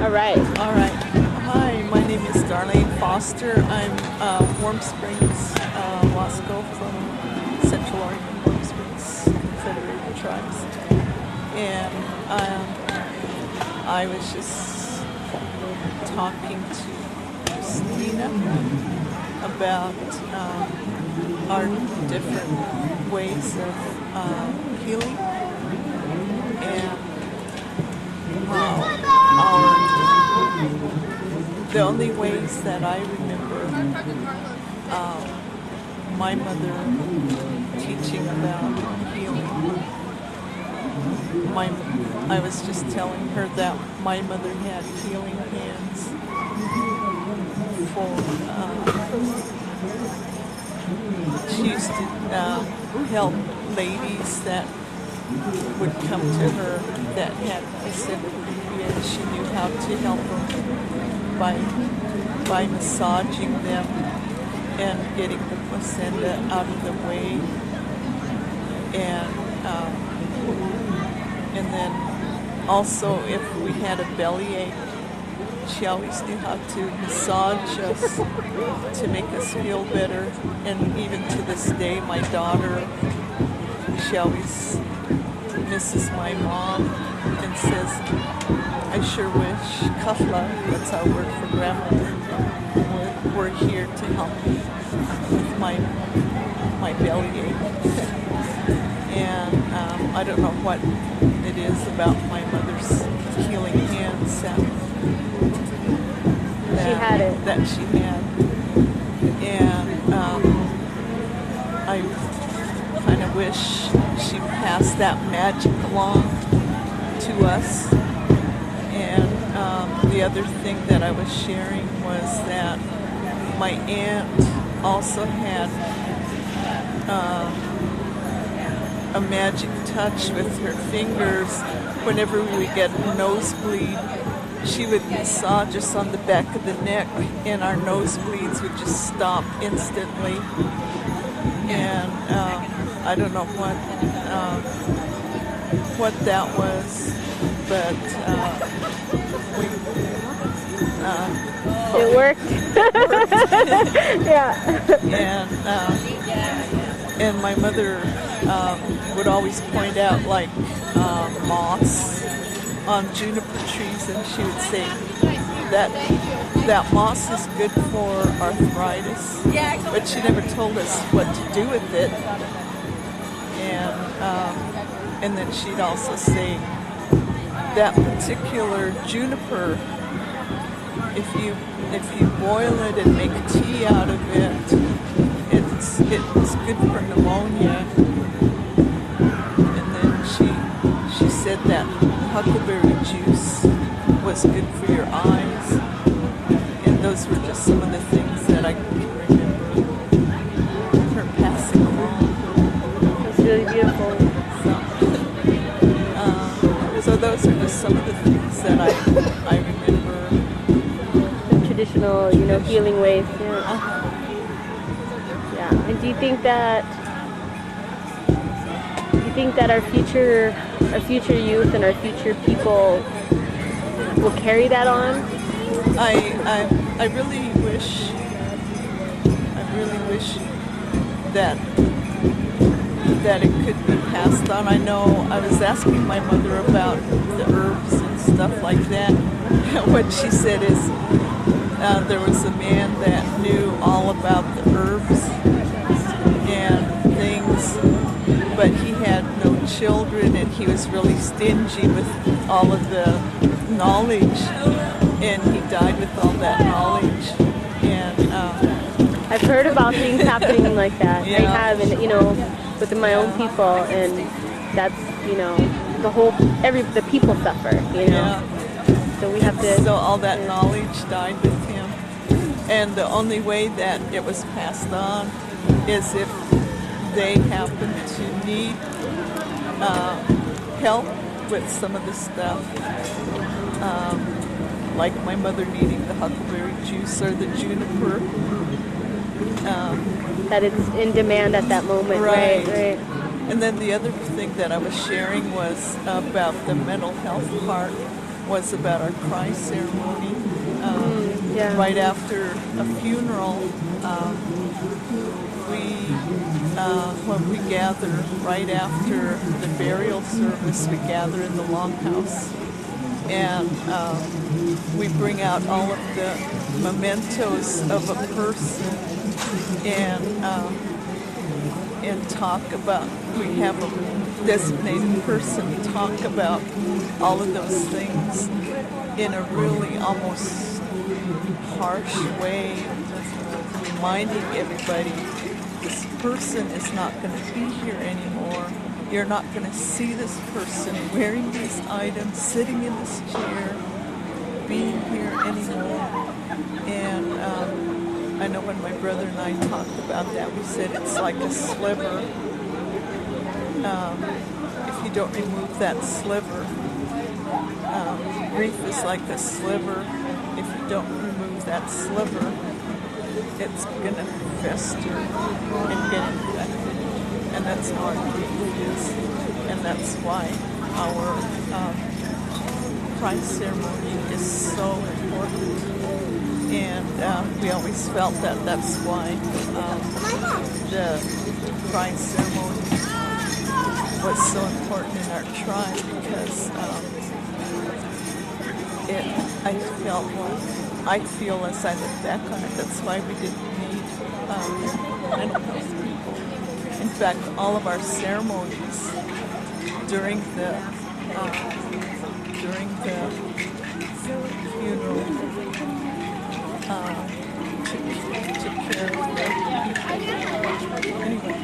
All right. All right. Hi, my name is Darlene Foster. I'm Warm Springs, Wasco from Central Oregon, Warm Springs Confederated Tribes. And I was just talking to Christina about our different ways of healing and the only ways that I remember my mother teaching about healing. I was just telling her that my mother had healing hands for. She used to help ladies that would come to her that had placenta, and she knew how to help them by massaging them and getting the placenta out of the way, and then also if we had a bellyache, she always knew how to massage us to make us feel better. And even to this day, my daughter, she always misses my mom and says, I sure wish Kafla, that's our word for grandmother, were here to help me with my bellyache. And I don't know what it is about my mother's healing hands that she had. And I kind of wish she passed that magic along to us. And the other thing that I was sharing was that my aunt also had a magic touch with her fingers. Whenever we would get a nosebleed, she would massage us on the back of the neck, and our nosebleeds would just stop instantly. And I don't know what that was, but it worked. Yeah. And my mother would always point out like moss on juniper trees, and she would say that moss is good for arthritis, but she never told us what to do with it. And then she'd also say that particular juniper, if you boil it and make tea out of it, it's good for pneumonia. And then she said that huckleberry juice was good for your eyes. And those were just some of the things that I can remember her passing along. That's really beautiful. So those are just some of the things that I remember. The traditional, healing ways. Yeah. Yeah. And do you think that our future youth and our future people will carry that on? I really wish that it could be passed on. I know I was asking my mother about the herbs and stuff like that. What she said is there was a man that knew all about the herbs and things, but he had no children, and he was really stingy with all of the knowledge, and he died with all that knowledge. And I've heard about things happening like that. Yeah. I have, and within my own people, and that's the people suffer. Yeah. So we have to. So all that knowledge died with him, and the only way that it was passed on is if they happen to need help with some of the stuff, like my mother needing the huckleberry juice or the juniper. That it's in demand at that moment, right? And then the other thing that I was sharing was about the mental health part was about our cry ceremony. Yeah. Right after a funeral, when we gather, right after the burial service, we gather in the longhouse, and we bring out all of the mementos of a person, and talk about. We have a designated person talk about all of those things in a really almost harsh way, reminding everybody this person is not going to be here anymore. You're not going to see this person wearing these items, sitting in this chair, being here anymore. And I know when my brother and I talked about that, we said it's like a sliver. If you don't remove that sliver, grief is like a sliver. If you don't remove that sliver, it's going to fester and get infected. And that's how our grief is. And that's why our pride ceremony is so important. And we always felt that that's why the pride ceremony was so important in our tribe, because I feel as I look back on it, that's why we didn't need mental health people. In fact, all of our ceremonies during the funeral took care of the people. Anyway,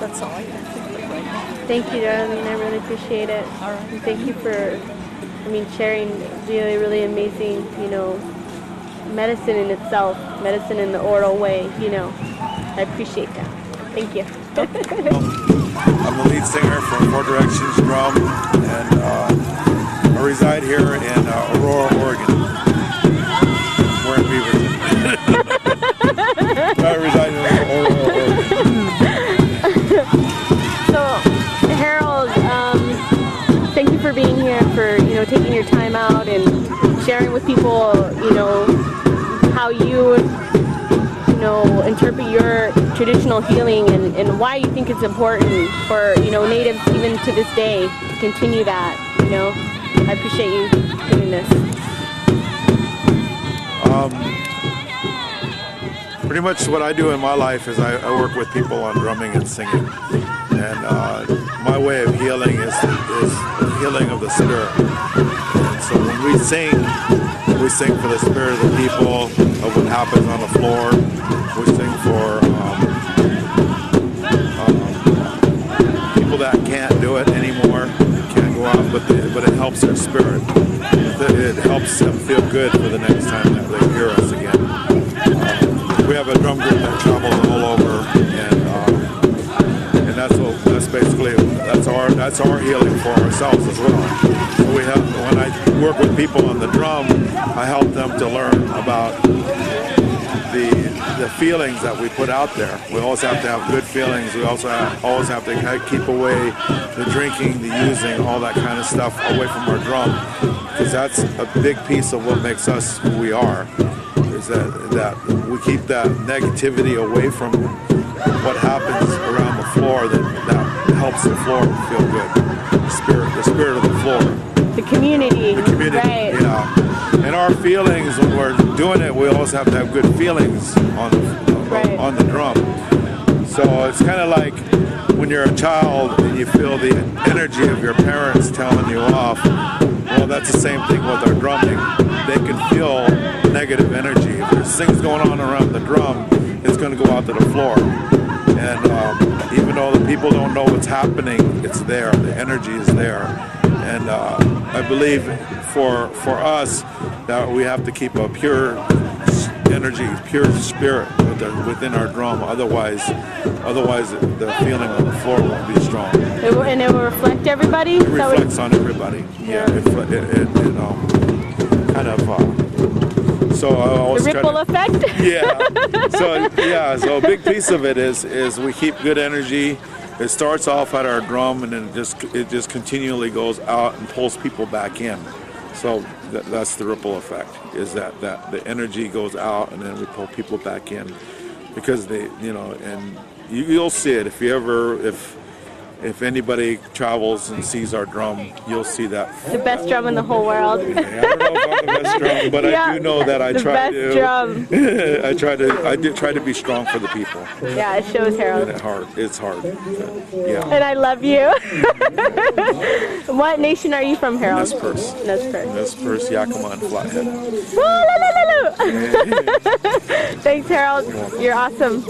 that's all I can think of right now. Thank you, Darlene. I really appreciate it. All right. And thank you for, sharing really, really amazing, medicine in itself, medicine in the oral way, I appreciate that. Thank you. I'm the lead singer for Four Directions Drum, and I reside here in Aurora, Oregon. We're in Beaverton. I reside in Aurora, Oregon. So, Harold, thank you for being here, for taking your time out and sharing with people, how you interpret your traditional healing, and why you think it's important for natives even to this day to continue that. I appreciate you doing this. Pretty much what I do in my life is I work with people on drumming and singing, and my way of healing is the healing of the spirit. And so when we sing for the spirit of the people, of what happens on the floor. We sing for people that can't do it anymore, can't go out, but it helps their spirit. It helps them feel good for the next time that they hear us again. We have a drum group that travels all over, and that's our healing for ourselves as well. So when I work with people on the drum, I help them to learn about the feelings that we put out there. We always have to have good feelings. We also always have to keep away the drinking, the using, all that kind of stuff away from our drum, because that's a big piece of what makes us who we are. Is that we keep that negativity away from what happens around the floor that helps the floor feel good. The spirit of the floor. The community. Right. Yeah. And our feelings, when we're doing it, we always have to have good feelings on the drum. So it's kind of like when you're a child and you feel the energy of your parents telling you off. Well, that's the same thing with our drumming. They can feel negative energy. If there's things going on around the drum, it's going to go out to the floor. And even though the people don't know what's happening, it's there. The energy is there. And I believe for us that we have to keep a pure energy, pure spirit within our drum. Otherwise, the feeling on the floor won't be strong. And it will reflect everybody? It reflects on everybody. Yeah. It kind of. So I always the ripple effect? So a big piece of it is we keep good energy. It starts off at our drum, and then it just continually goes out and pulls people back in. So that's the ripple effect, is that the energy goes out and then we pull people back in, because they, and you'll see it if anybody travels and sees our drum, you'll see that. The best drum in the whole world. I don't know if I'm the best drum, but Yeah, I do know that I the try best to. drum. I do try to be strong for the people. Yeah, it shows, Harold. And it's hard. Yeah. And I love you. What nation are you from, Harold? Nez Perce. Nez Perce. Nez Perce, Yakima, and Flathead. Woo, la, la, la, la. Thanks, Harold. You're awesome.